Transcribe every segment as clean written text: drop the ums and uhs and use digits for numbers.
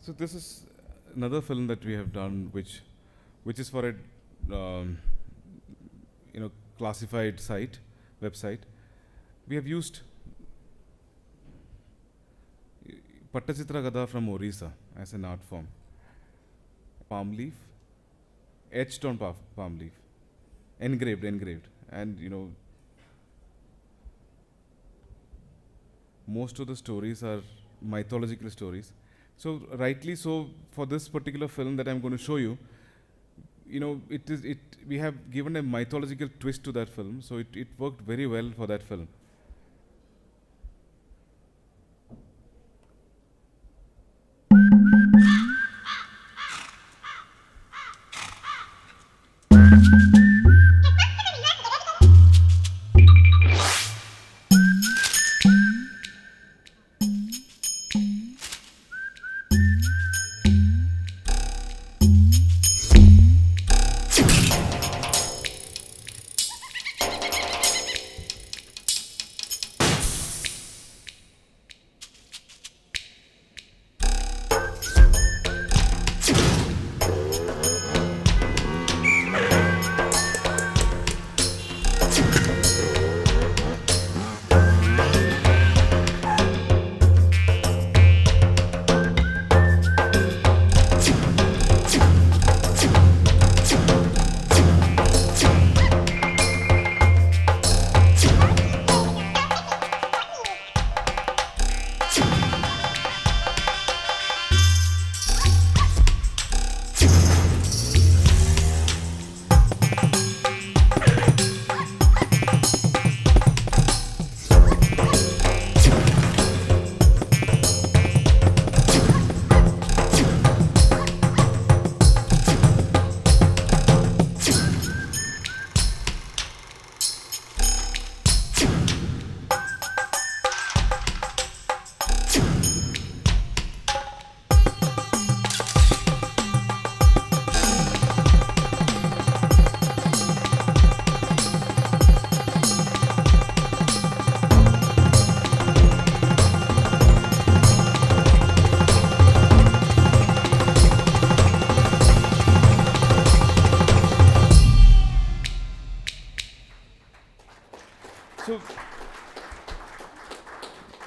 So this is another film that we have done, which is for a um, classified website. We have used Pattachitra Gada from Orissa as an art form. Palm leaf, etched on palm leaf, engraved, and most of the stories are mythological stories. So rightly so, for this particular film that I'm going to show you, we have given a mythological twist to that film, so it worked very well for that film.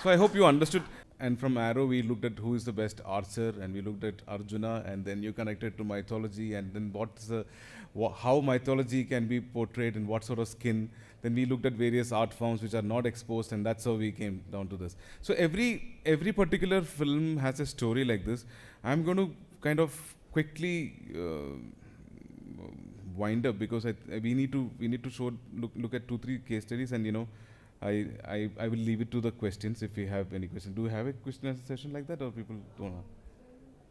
So I hope you understood. And from Arrow, we looked at who is the best archer, and we looked at Arjuna, and then you connected to mythology, and then how mythology can be portrayed in what sort of skin. Then we looked at various art forms which are not exposed, and that's how we came down to this. So every particular film has a story like this. I'm going to kind of quickly wind up, because we need to look at 2-3 case studies, and I will leave it to the questions if we have any questions. Do we have a question answer session like that, or people don't know?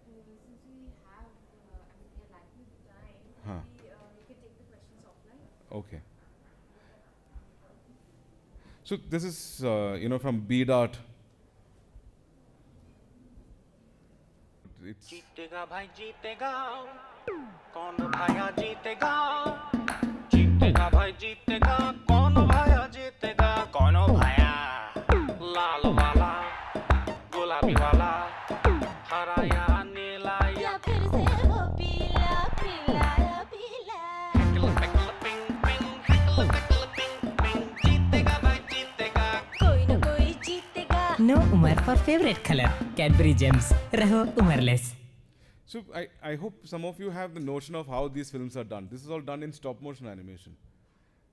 Since we have, we are lacking time, Huh. maybe you can take the questions offline. Okay. So this is from B Dot. It's जीतेगा भाई जीतेगा कौन भाया जीतेगा जीतेगा भाई जीतेगा कौन भाया जीतेगा कौन भाया लाल वाला गुलाबी वाला हरा या नीला या फिर से वो पीला पीला पीला पिंक पिंक पिंक जीतेगा भाई जीतेगा कोई न कोई जीतेगा. No Umar for favorite color. Cadbury Gems. Raho Umarless. So I hope some of you have the notion of how these films are done. This is all done in stop motion animation.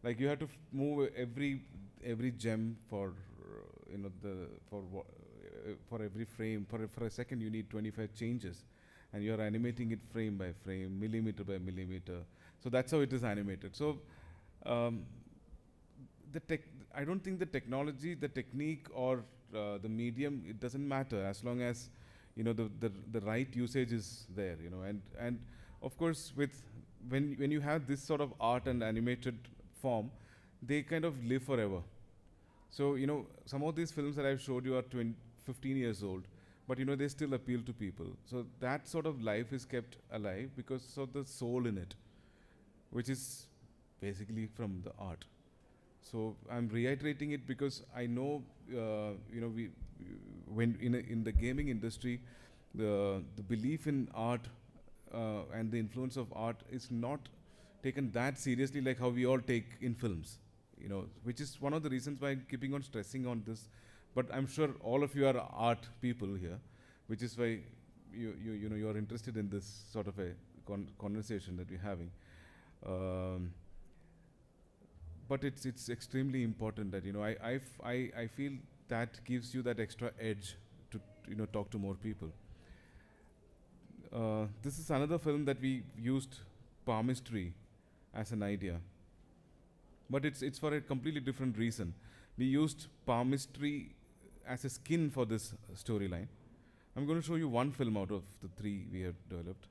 Like you have to move every gem for for every frame. For a second you need 25 changes, and you are animating it frame by frame, millimeter by millimeter. So that's how it is animated. So I don't think the technology, the technique, or the medium, it doesn't matter as long as the right usage is there, and of course when you have this sort of art and animated form, they kind of live forever. So some of these films that I've showed you are 15 years old, but they still appeal to people. So that sort of life is kept alive because of the soul in it, which is basically from the art. So I'm reiterating it because I know, when in the gaming industry, the belief in art and the influence of art is not taken that seriously like how we all take in films, which is one of the reasons why I'm keeping on stressing on this. But I'm sure all of you are art people here, which is why you are interested in this sort of a conversation that we're having. But it's extremely important that I feel that gives you that extra edge to talk to more people. This is another film that we used palmistry as an idea, but it's for a completely different reason. We used palmistry as a skin for this storyline. I'm going to show you one film out of the 3 we have developed.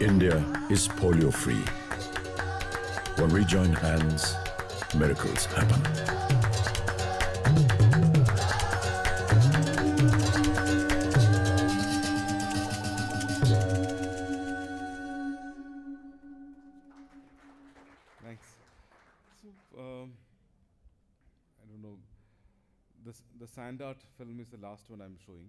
India is polio free. When we join hands, miracles happen. Thanks. So, I don't know. The sand art film is the last one I'm showing.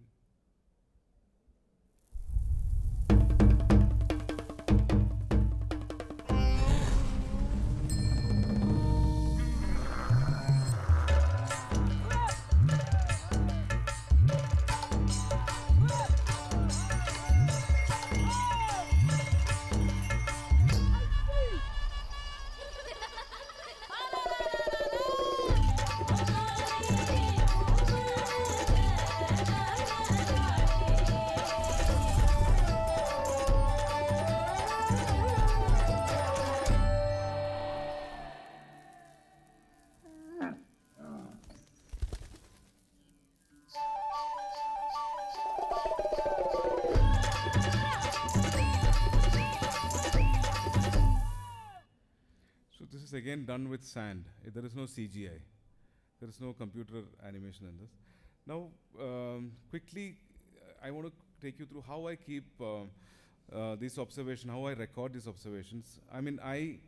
This is again done with sand. There is no CGI. There is no computer animation in this. Now, quickly, I want to take you through how I keep this observation, how I record these observations. I mean, I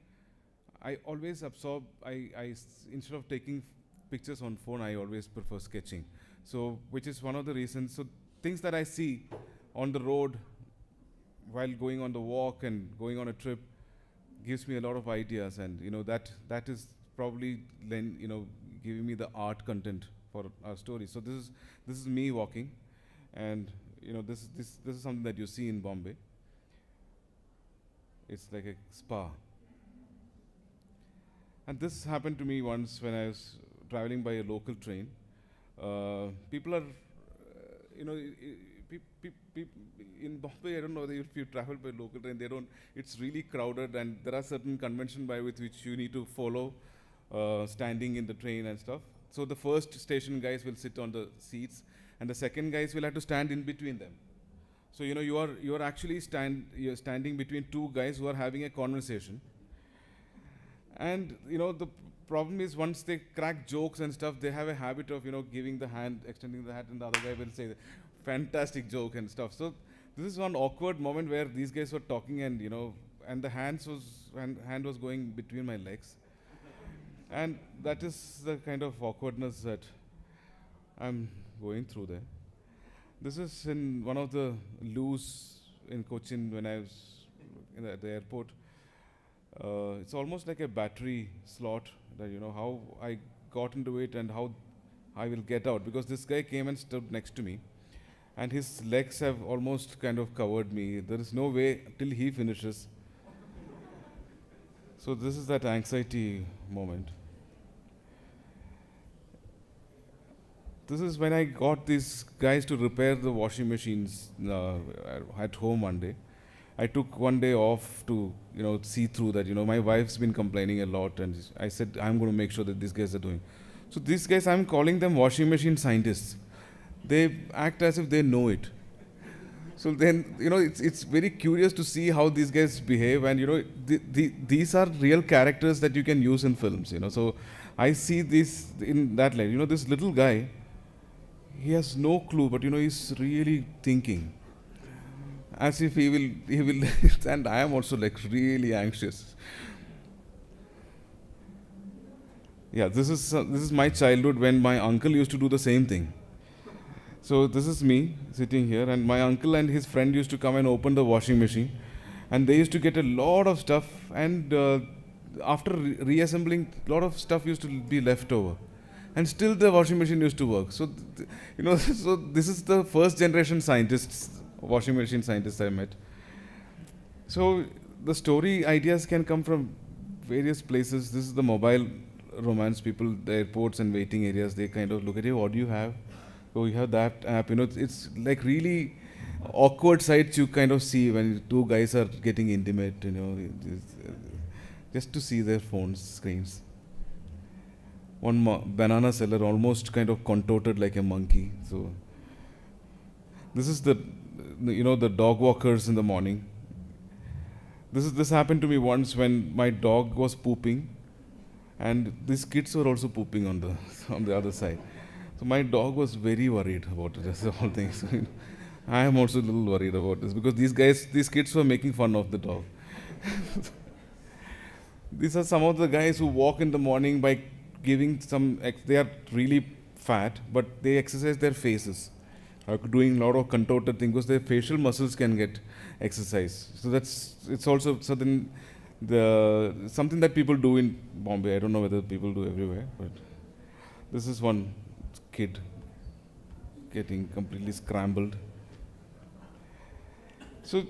always absorb, instead of taking pictures on phone, I always prefer sketching. So, which is one of the reasons. So, things that I see on the road while going on the walk and going on a trip gives me a lot of ideas, and that is probably then giving me the art content for our story. So this is me walking, and this is something that you see in Bombay. It's like a spa, and this happened to me once when I was traveling by a local train. People are, in Bombay, I don't know if you travel by local train, it's really crowded, and there are certain conventions by with which you need to follow, standing in the train and stuff. So the first station guys will sit on the seats, and the second guys will have to stand in between them. So you are actually you're standing between two guys who are having a conversation. And the problem is, once they crack jokes and stuff, they have a habit of giving the hand, extending the hand, and the other guy will say fantastic joke and stuff. So this is one awkward moment where these guys were talking, and and the hand was going between my legs, and that is the kind of awkwardness that I'm going through there. This is in one of the loos in Cochin when I was at the airport. It's almost like a battery slot that how I got into it and how I will get out, because this guy came and stood next to me, and his legs have almost kind of covered me. There is no way till he finishes. So this is that anxiety moment. This is when I got these guys to repair the washing machines at home one day. I took one day off to, see through that. My wife's been complaining a lot, and I said, I'm going to make sure that these guys are doing. So these guys, I'm calling them washing machine scientists. They act as if they know it. So then, it's very curious to see how these guys behave, and these are real characters that you can use in films. So I see this in that light. This little guy, he has no clue, but he's really thinking, as if he will, and I am also like really anxious. Yeah, this is my childhood when my uncle used to do the same thing. So this is me sitting here, and my uncle and his friend used to come and open the washing machine, and they used to get a lot of stuff, and after reassembling, a lot of stuff used to be left over, and still the washing machine used to work. So so this is the first generation scientists, washing machine scientists I met. So the story ideas can come from various places. This is the mobile romance people, the airports and waiting areas. They kind of look at you. What do you have? Oh, you have that app. It's like really awkward sights you kind of see when two guys are getting intimate. Just to see their phones screens. One banana seller almost kind of contorted like a monkey. So this is the dog walkers in the morning. This happened to me once when my dog was pooping, and these kids were also pooping on the other side. So my dog was very worried about it, the whole thing. So, I am also a little worried about this, because these kids were making fun of the dog. These are some of the guys who walk in the morning by giving they are really fat, but they exercise their faces, doing a lot of contorted things, because their facial muscles can get exercise. So it's also something that people do in Bombay. I don't know whether people do everywhere, but this is one kid getting completely scrambled. So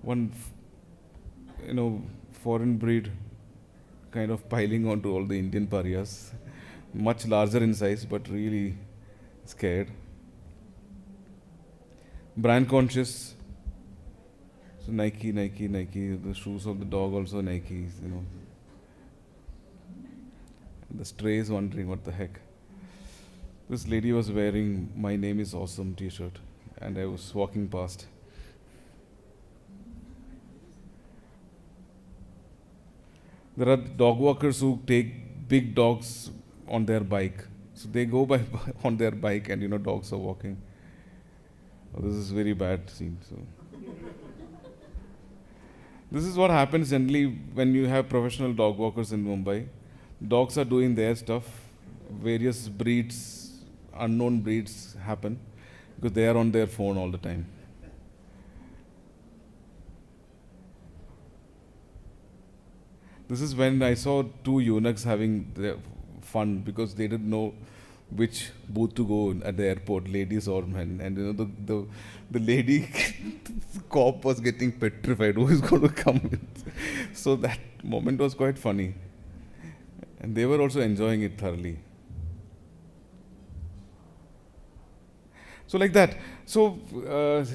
one foreign breed kind of piling onto all the Indian pariahs, much larger in size but really scared. Brand conscious. So Nike, the shoes of the dog also Nikes, And the strays wondering what the heck. This lady was wearing "My Name is Awesome" t-shirt, and I was walking past. There are dog walkers who take big dogs on their bike. So they go on their bike, and dogs are walking. Oh, this is very bad scene. So this is what happens generally when you have professional dog walkers in Mumbai. Dogs are doing their stuff. Various breeds, unknown breeds happen, because they are on their phone all the time. This is when I saw two eunuchs having their fun, because they didn't know which booth to go at the airport, ladies or men. And the lady cop was getting petrified. Who is going to come in? So that moment was quite funny. And they were also enjoying it thoroughly. So like that. So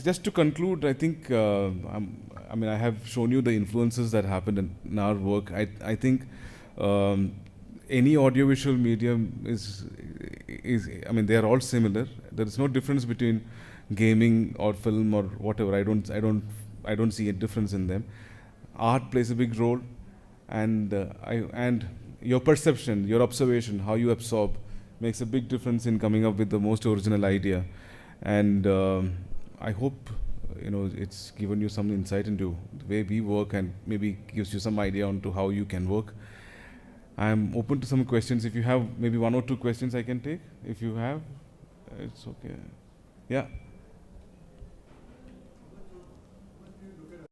just to conclude, I think, I have shown you the influences that happened in our work. I think any audiovisual medium is they are all similar. There is no difference between gaming or film or whatever. I don't see a difference in them. Art plays a big role, and your perception, your observation, how you absorb, makes a big difference in coming up with the most original idea. And I hope it's given you some insight into the way we work, and maybe gives you some idea onto how you can work. I'm open to some questions. If you have maybe one or two questions I can take. If you have, it's okay. Yeah.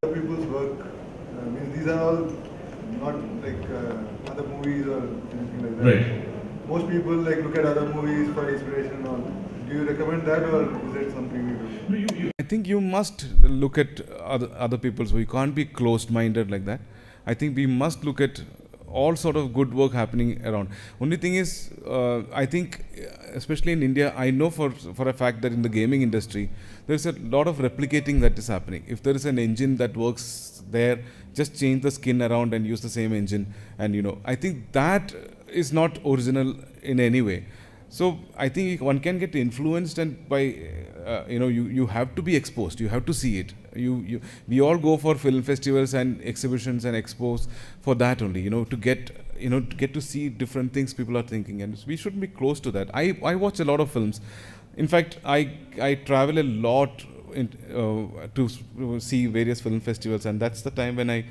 Other people's work. Means these are all not like other movies or anything like that. Right. Most people like look at other movies for inspiration and all. Do you recommend that, or is it something you do? I think you must look at other people's work. You can't be closed-minded like that. I think we must look at all sort of good work happening around. Only thing is, I think, especially in India, I know for a fact that in the gaming industry, there's a lot of replicating that is happening. If there is an engine that works there, just change the skin around and use the same engine. And I think that is not original in any way. So I think one can get influenced, and by you have to be exposed. You have to see it. We all go for film festivals and exhibitions and expos for that only. To get to see different things people are thinking, and we shouldn't be close to that. I watch a lot of films. In fact, I travel a lot to see various film festivals, and that's the time when I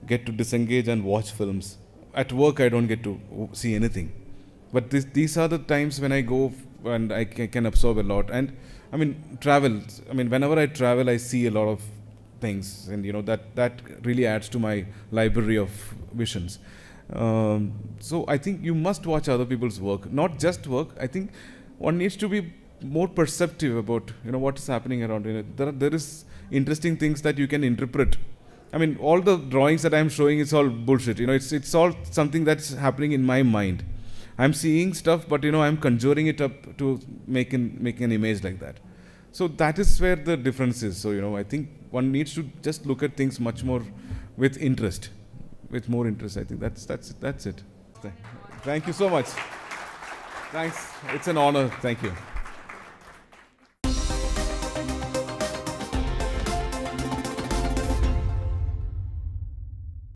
get to disengage and watch films. At work, I don't get to see anything. But these are the times when I go and I can absorb a lot. And I mean, travel. I mean, whenever I travel, I see a lot of things, and that really adds to my library of visions. So I think you must watch other people's work, not just work. I think one needs to be more perceptive about what is happening around. There is interesting things that you can interpret. I mean, all the drawings that I'm showing, it's all bullshit. It's all something that's happening in my mind. I'm seeing stuff, but I'm conjuring it up to make an image like that. So that is where the difference is. So I think one needs to just look at things much more with interest, with more interest. I think that's it. Thank you so much. Thanks. It's an honor. Thank you.